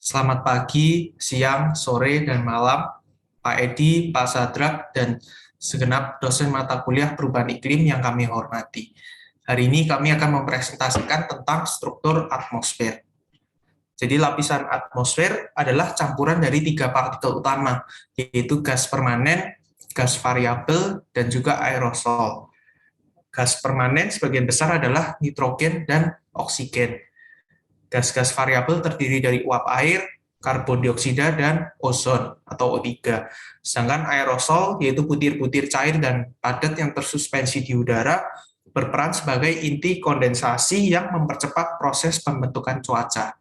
Selamat pagi, siang, sore, dan malam, Pak Edi, Pak Sadrak, dan segenap dosen mata kuliah perubahan iklim yang kami hormati. Hari ini kami akan mempresentasikan tentang struktur atmosfer. Jadi lapisan atmosfer adalah campuran dari 3 partikel utama, yaitu gas permanen, gas variabel, dan juga aerosol. Gas permanen sebagian besar adalah nitrogen dan oksigen. Gas-gas variabel terdiri dari uap air, karbon dioksida, dan ozon atau O3. Sedangkan aerosol, yaitu butir-butir cair dan padat yang tersuspensi di udara, berperan sebagai inti kondensasi yang mempercepat proses pembentukan cuaca.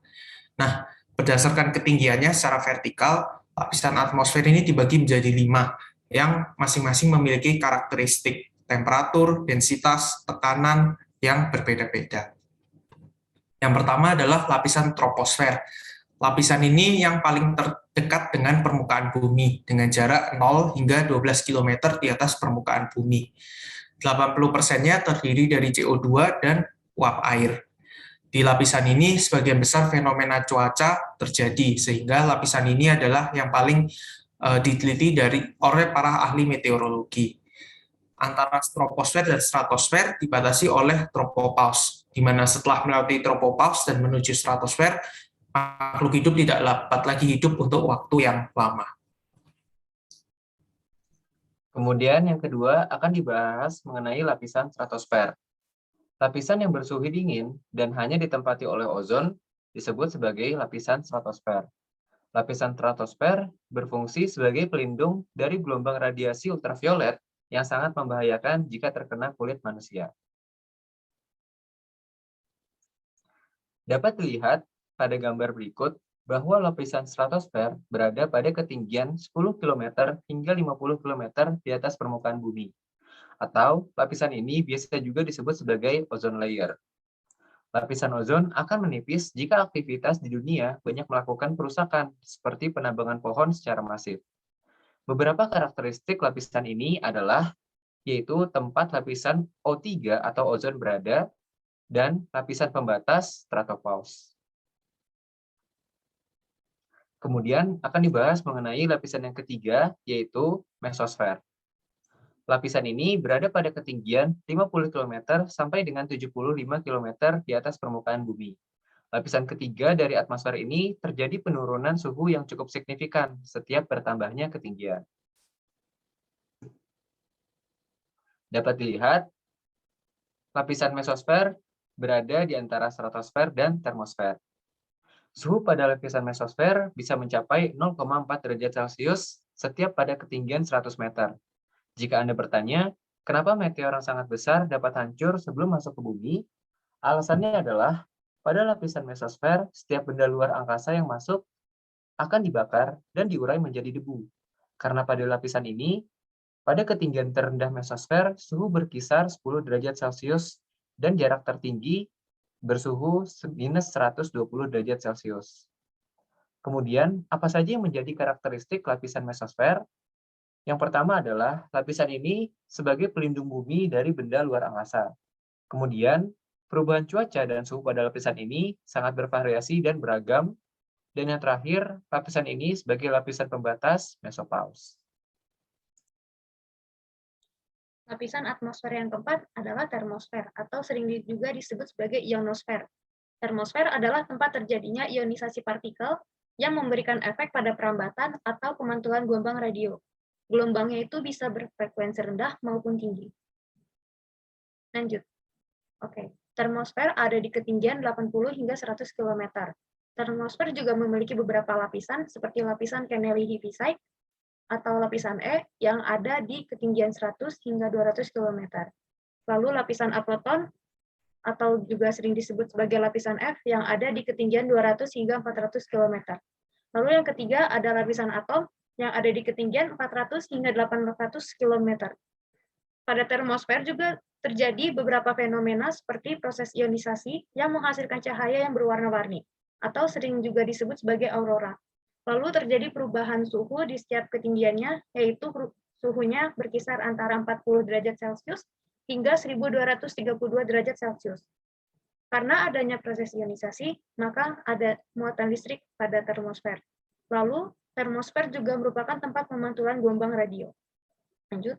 Nah, berdasarkan ketinggiannya secara vertikal, lapisan atmosfer ini dibagi menjadi 5, yang masing-masing memiliki karakteristik temperatur, densitas, tekanan yang berbeda-beda. Yang pertama adalah lapisan troposfer. Lapisan ini yang paling terdekat dengan permukaan bumi, dengan jarak 0 hingga 12 km di atas permukaan bumi. 80%-nya terdiri dari CO2 dan uap air. Di lapisan ini, sebagian besar fenomena cuaca terjadi, sehingga lapisan ini adalah yang paling diteliti oleh para ahli meteorologi. Antara troposfer dan stratosfer dibatasi oleh tropopause, di mana setelah melewati tropopause dan menuju stratosfer, makhluk hidup tidak dapat lagi hidup untuk waktu yang lama. Kemudian yang kedua akan dibahas mengenai lapisan stratosfer. Lapisan yang bersuhu dingin dan hanya ditempati oleh ozon disebut sebagai lapisan stratosfer. Lapisan stratosfer berfungsi sebagai pelindung dari gelombang radiasi ultraviolet yang sangat membahayakan jika terkena kulit manusia. Dapat dilihat pada gambar berikut bahwa lapisan stratosfer berada pada ketinggian 10 km hingga 50 km di atas permukaan bumi. Atau lapisan ini biasa juga disebut sebagai ozone layer. Lapisan ozon akan menipis jika aktivitas di dunia banyak melakukan perusakan, seperti penambangan pohon secara masif. Beberapa karakteristik lapisan ini adalah, yaitu tempat lapisan O3 atau ozon berada, dan lapisan pembatas stratopause. Kemudian akan dibahas mengenai lapisan yang ketiga, yaitu mesosfer. Lapisan ini berada pada ketinggian 50 km sampai dengan 75 km di atas permukaan bumi. Lapisan ketiga dari atmosfer ini terjadi penurunan suhu yang cukup signifikan setiap bertambahnya ketinggian. Dapat dilihat, lapisan mesosfer berada di antara stratosfer dan termosfer. Suhu pada lapisan mesosfer bisa mencapai 0,4 derajat Celcius setiap pada ketinggian 100 meter. Jika Anda bertanya, kenapa meteor yang sangat besar dapat hancur sebelum masuk ke bumi? Alasannya adalah, pada lapisan mesosfer, setiap benda luar angkasa yang masuk akan dibakar dan diurai menjadi debu. Karena pada lapisan ini, pada ketinggian terendah mesosfer, suhu berkisar 10 derajat Celcius dan jarak tertinggi bersuhu minus 120 derajat Celcius. Kemudian, apa saja yang menjadi karakteristik lapisan mesosfer? Yang pertama adalah lapisan ini sebagai pelindung bumi dari benda luar angkasa. Kemudian, perubahan cuaca dan suhu pada lapisan ini sangat bervariasi dan beragam. Dan yang terakhir, lapisan ini sebagai lapisan pembatas mesopause. Lapisan atmosfer yang keempat adalah termosfer, atau sering juga disebut sebagai ionosfer. Termosfer adalah tempat terjadinya ionisasi partikel yang memberikan efek pada perambatan atau pemantulan gelombang radio. Gelombangnya itu bisa berfrekuensi rendah maupun tinggi. Lanjut. Oke. Termosfer ada di ketinggian 80 hingga 100 km. Termosfer juga memiliki beberapa lapisan, seperti lapisan Kennedy-Heaviside atau lapisan E yang ada di ketinggian 100 hingga 200 km. Lalu lapisan apleton atau juga sering disebut sebagai lapisan F yang ada di ketinggian 200 hingga 400 km. Lalu yang ketiga ada lapisan atom yang ada di ketinggian 400 hingga 800 km. Pada termosfer juga terjadi beberapa fenomena seperti proses ionisasi yang menghasilkan cahaya yang berwarna-warni, atau sering juga disebut sebagai aurora. Lalu terjadi perubahan suhu di setiap ketinggiannya, yaitu suhunya berkisar antara 40 derajat Celcius hingga 1232 derajat Celcius. Karena adanya proses ionisasi, maka ada muatan listrik pada termosfer. Lalu, termosfer juga merupakan tempat pemantulan gelombang radio. Lanjut.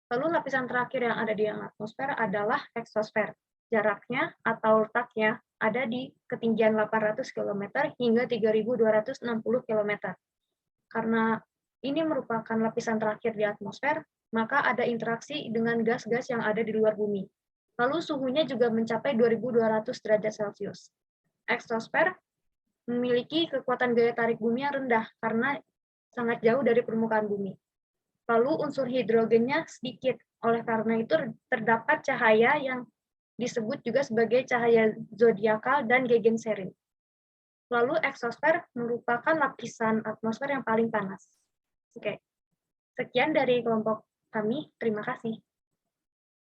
Lalu lapisan terakhir yang ada di atmosfer adalah eksosfer. Jaraknya atau letaknya ada di ketinggian 800 km hingga 3.260 km. Karena ini merupakan lapisan terakhir di atmosfer, maka ada interaksi dengan gas-gas yang ada di luar bumi. Lalu suhunya juga mencapai 2.200 derajat Celcius. Eksosfer memiliki kekuatan gaya tarik bumi yang rendah karena sangat jauh dari permukaan bumi. Lalu unsur hidrogennya sedikit, oleh karena itu terdapat cahaya yang disebut juga sebagai cahaya zodiakal dan gegenserin. Lalu eksosfer merupakan lapisan atmosfer yang paling panas. Oke, sekian dari kelompok kami, terima kasih.